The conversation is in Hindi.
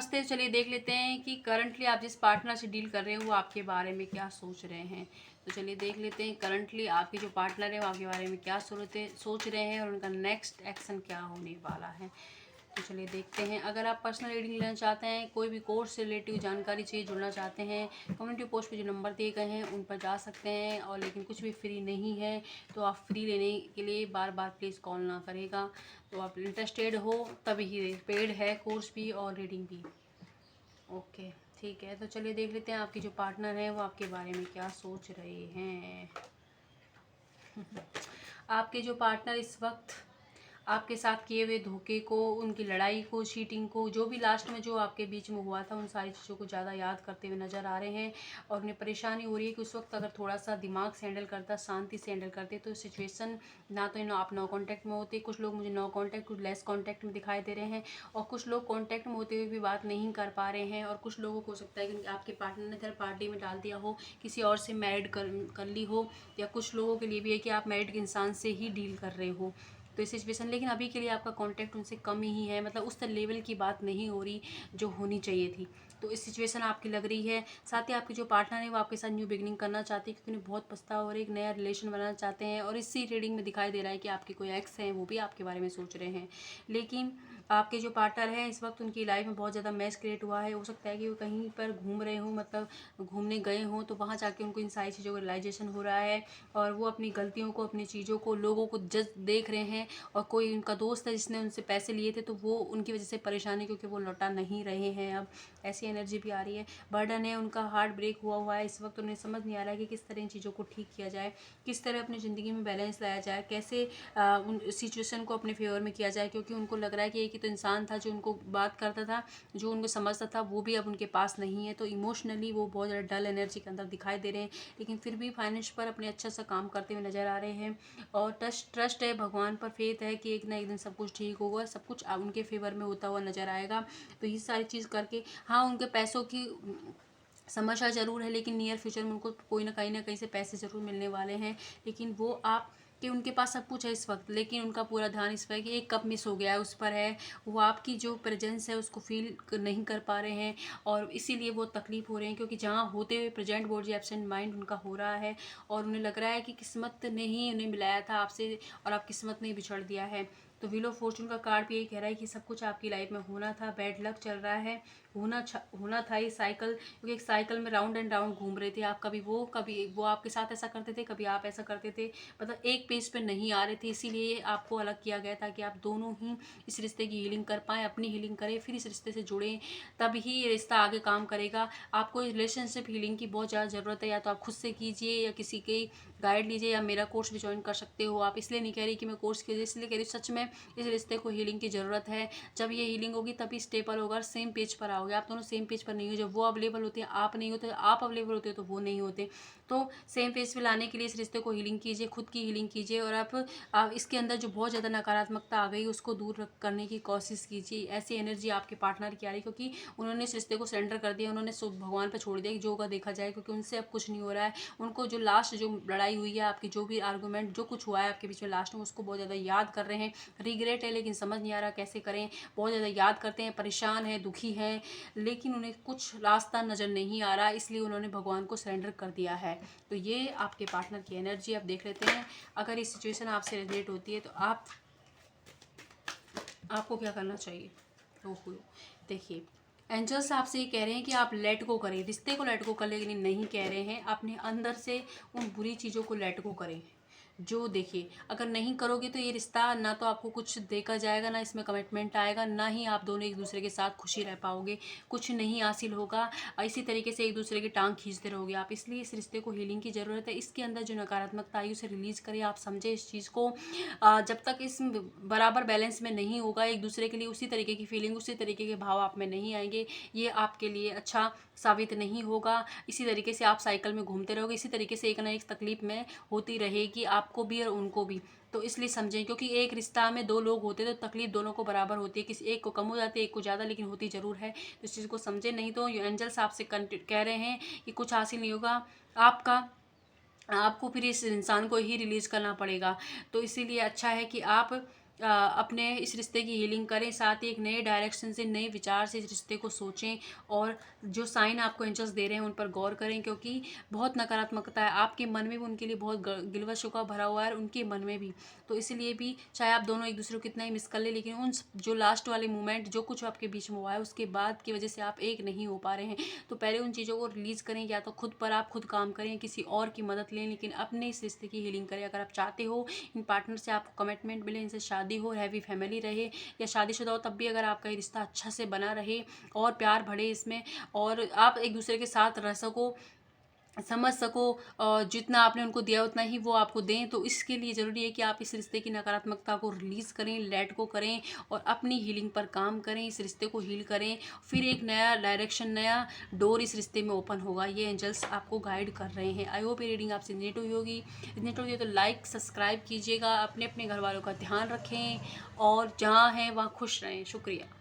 नमस्ते। चलिए देख लेते हैं कि करंटली आप जिस पार्टनर से डील कर रहे हैं वो आपके बारे में क्या सोच रहे हैं। तो चलिए देख लेते हैं करंटली आपके जो पार्टनर है वो आपके बारे में क्या सोच रहे हैं और उनका नेक्स्ट एक्शन क्या होने वाला है। तो चलिए देखते हैं। अगर आप पर्सनल रीडिंग लेना चाहते हैं, कोई भी कोर्स से रिलेटिव जानकारी चाहिए, जुड़ना चाहते हैं, कम्युनिटी पोस्ट पे जो नंबर दिए गए हैं उन पर जा सकते हैं। और लेकिन कुछ भी फ्री नहीं है, तो आप फ्री लेने के लिए बार बार प्लीज़ कॉल ना करेगा। तो आप इंटरेस्टेड हो तभी ही पेड है कोर्स भी और रीडिंग भी। ओके, ठीक है। तो चलिए देख लेते हैं आपके जो पार्टनर हैं वो आपके बारे में क्या सोच रहे हैं। आपके जो पार्टनर इस वक्त आपके साथ किए हुए धोखे को, उनकी लड़ाई को, चीटिंग को, जो भी लास्ट में जो आपके बीच में हुआ था, उन सारी चीज़ों को ज़्यादा याद करते हुए नज़र आ रहे हैं। और उन्हें परेशानी हो रही है कि उस वक्त अगर थोड़ा सा दिमाग से हैंडल करता, शांति से हैंडल करते, तो सिचुएशन ना तो आप नो कांटेक्ट में होते। कुछ लोग मुझे नो कांटेक्ट, कुछ लेस कांटेक्ट में दिखाई दे रहे हैं, और कुछ लोग कांटेक्ट में होते हुए भी बात नहीं कर पा रहे हैं। और कुछ लोगों को हो सकता है कि आपके पार्टनर ने थर्ड पार्टी में डाल दिया हो, किसी और से मैरिड कर ली हो, या कुछ लोगों के लिए भी है कि आप मैरिड इंसान से ही डील कर रहे हो। तो इस सिचुएशन, लेकिन अभी के लिए आपका कांटेक्ट उनसे कम ही है, मतलब उस लेवल की बात नहीं हो रही जो होनी चाहिए थी। तो इस सिचुएशन आपकी लग रही है। साथ ही आपके जो पार्टनर है वो आपके साथ न्यू बिगनिंग करना चाहते हैं, क्योंकि उन्हें बहुत पछतावा और एक नया रिलेशन बनाना चाहते हैं। और इसी रीडिंग में दिखाई दे रहा है कि आपके कोई एक्स हैं, वो भी आपके बारे में सोच रहे हैं। लेकिन आपके जो पार्टनर हैं इस वक्त उनकी लाइफ में बहुत ज़्यादा मैस क्रिएट हुआ है। हो सकता है कि वो कहीं पर घूम रहे हों, मतलब घूमने गए हों, तो वहाँ जाके उनको इन सारी चीज़ों का रियलाइजेशन हो रहा है। और वो अपनी गलतियों को, अपनी चीज़ों को, लोगों को जज देख रहे हैं। और कोई उनका दोस्त है जिसने उनसे पैसे लिए थे, तो वो उनकी वजह से परेशानी, क्योंकि वो लौटा नहीं रहे हैं। अब ऐसी एनर्जी भी आ रही है। बर्डन है, उनका हार्ट ब्रेक हुआ है इस वक्त। उन्हें समझ नहीं आ रहा है कि किस तरह इन चीज़ों को ठीक किया जाए, किस तरह अपनी ज़िंदगी में बैलेंस लाया जाए, कैसे उन सिचुएशन को अपने फेवर में किया जाए। क्योंकि उनको लग रहा है कि एक ही तो इंसान था जो उनको बात करता था, जो उनको समझता था, वो भी अब उनके पास नहीं है। तो इमोशनली वो बहुत ज़्यादा डल एनर्जी के अंदर दिखाई दे रहे हैं, लेकिन फिर भी फाइनेंस पर अपने अच्छा सा काम करते हुए नज़र आ रहे हैं। और ट्रस्ट है, भगवान पर फेथ है कि एक ना एक दिन सब कुछ ठीक होगा, सब कुछ उनके फेवर में होता हुआ नज़र आएगा। तो ये सारी चीज़ करके, हाँ, उनके पैसों की समस्या ज़रूर है, लेकिन नियर फ्यूचर में उनको कोई ना कहीं से पैसे ज़रूर मिलने वाले हैं। लेकिन वो आप कि उनके पास सब कुछ है इस वक्त, लेकिन उनका पूरा ध्यान इस पर है कि एक कप मिस हो गया है, उस पर है। वो आपकी जो प्रेजेंस है उसको फील नहीं कर पा रहे हैं, और इसीलिए वो तकलीफ हो रहे हैं। क्योंकि जहाँ होते हुए प्रेजेंट बॉडी एब्सेंट माइंड उनका हो रहा है, और उन्हें लग रहा है कि किस्मत ने ही उन्हें मिलाया था आपसे, और आप किस्मत ने बिछड़ दिया है। तो व्हील ऑफ फॉर्चून का कार्ड भी यही कह रहा है कि सब कुछ आपकी लाइफ में होना था, बैड लक चल रहा है, होना था ये साइकिल। क्योंकि एक साइकिल में राउंड एंड राउंड घूम रहे थे आप, कभी वो आपके साथ ऐसा करते थे, कभी आप ऐसा करते थे, मतलब एक पेज पे नहीं आ रहे थे। इसीलिए आपको अलग किया गया था कि आप दोनों ही इस रिश्ते की हीलिंग कर पाएँ, अपनी हीलिंग करें, फिर इस रिश्ते से जुड़ें, तभी ये रिश्ता आगे काम करेगा। आपको रिलेशनशिप हीलिंग की बहुत ज़्यादा ज़रूरत है, या तो आप खुद से कीजिए या किसी की गाइड लीजिए, या मेरा कोर्स भी ज्वाइन कर सकते हो आप। इसलिए नहीं कह रही कि मैं कोर्स कीजिए, इसलिए कह रही सच में इस रिश्ते को हीलिंग की ज़रूरत है। जब ये हीलिंग होगी तभी स्टेबल होगा, सेम पेज पर आओगे। आप दोनों सेम पेज पर नहीं हो, जब वो अवेलेबल होते हैं आप नहीं होते, आप अवेलेबल होते हो तो वो नहीं होते। तो सेम पेज पे लाने के लिए इस रिश्ते को हीलिंग कीजिए, खुद की हीलिंग कीजिए। और आप इसके अंदर जो बहुत ज़्यादा नकारात्मकता आ गई उसको दूर करने की कोशिश कीजिए। ऐसी एनर्जी आपके पार्टनर की आ रही, क्योंकि उन्होंने इस रिश्ते को सरेंडर कर दिया, उन्होंने भगवान पर छोड़ दिया कि जो होगा देखा जाए। क्योंकि उनसे अब कुछ नहीं हो रहा है। उनको जो लास्ट जो लड़ाई हुई है, आपकी जो भी आर्गूमेंट, जो कुछ हुआ है आपके बीच में लास्ट में, उसको बहुत ज़्यादा याद कर रहे हैं। रिग्रेट है, लेकिन समझ नहीं आ रहा कैसे करें। बहुत ज़्यादा याद करते हैं, परेशान हैं, दुखी हैं, लेकिन उन्हें कुछ रास्ता नज़र नहीं आ रहा, इसलिए उन्होंने भगवान को सरेंडर कर दिया है। तो ये आपके पार्टनर की एनर्जी आप देख लेते हैं। अगर ये सिचुएशन आपसे रिलेट होती है तो आपको क्या करना चाहिए। ओहो, देखिए, एंजल्स आपसे ये कह रहे हैं कि आप लेट गो करें, रिश्ते को लेट गो कर, लेकिन नहीं कह रहे हैं अपने अंदर से उन बुरी चीज़ों को लेट गो करें। जो देखिए, अगर नहीं करोगे तो ये रिश्ता ना तो आपको कुछ देखा जाएगा, ना इसमें कमिटमेंट आएगा, ना ही आप दोनों एक दूसरे के साथ खुशी रह पाओगे, कुछ नहीं हासिल होगा। इसी तरीके से एक दूसरे की टांग खींचते रहोगे आप। इसलिए इस रिश्ते को हीलिंग की ज़रूरत है। इसके अंदर जो नकारात्मकता आई उसे रिलीज़ करें, आप समझे इस चीज़ को। जब तक इस बराबर बैलेंस में नहीं होगा, एक दूसरे के लिए उसी तरीके की फीलिंग, उसी तरीके के भाव आप में नहीं आएंगे, ये आपके लिए अच्छा साबित नहीं होगा। इसी तरीके से आप साइकिल में घूमते रहोगे, इसी तरीके से एक ना एक तकलीफ में होती रहेगी, आपको भी और उनको भी। तो इसलिए समझें, क्योंकि एक रिश्ता में दो लोग होते तो तकलीफ दोनों को बराबर होती है, किसी एक को कम हो जाती है, एक को ज़्यादा, लेकिन होती ज़रूर है। तो इस चीज़ को समझें। नहीं तो एंजल्स आपसे कह रहे हैं कि कुछ हासिल नहीं होगा आपको फिर इस इंसान को ही रिलीज़ करना पड़ेगा। तो इसीलिए अच्छा है कि आप अपने इस रिश्ते की हीलिंग करें, साथ ही एक नए डायरेक्शन से, नए विचार से इस रिश्ते को सोचें और जो साइन आपको एंजल्स दे रहे हैं उन पर गौर करें, क्योंकि बहुत नकारात्मकता है आपके मन में भी, उनके लिए बहुत गिलवा शिकवा भरा हुआ है उनके मन में भी। तो इसलिए भी चाहे आप दोनों एक दूसरे को कितना ही मिस कर ले, लेकिन उन जो लास्ट वाले मोमेंट जो कुछ आपके बीच में हुआ है उसके बाद की वजह से आप एक नहीं हो पा रहे हैं। तो पहले उन चीज़ों को रिलीज़ करें, या तो खुद पर आप खुद काम करें, किसी और की मदद लें, लेकिन अपने इस रिश्ते की हीलिंग करें। अगर आप चाहते हो इन पार्टनर से आपको कमिटमेंट मिले, इनसे शादी हो, हैवी फैमिली रहे, या शादीशुदा हो तब भी अगर आपका ये रिश्ता अच्छा से बना रहे और प्यार बढ़े इसमें, और आप एक दूसरे के साथ रह सको, समझ सको, जितना आपने उनको दिया उतना ही वो आपको दें, तो इसके लिए ज़रूरी है कि आप इस रिश्ते की नकारात्मकता को रिलीज़ करें, लेट को करें और अपनी हीलिंग पर काम करें, इस रिश्ते को हील करें। फिर एक नया डायरेक्शन, नया डोर इस रिश्ते में ओपन होगा। ये एंजल्स आपको गाइड कर रहे हैं। आई होप ये रीडिंग आपसे रिलेट हुई होगी। रिलेट हुई है तो लाइक सब्सक्राइब कीजिएगा। अपने अपने घर वालों का ध्यान रखें और जहाँ हैं वहाँ खुश रहें। शुक्रिया।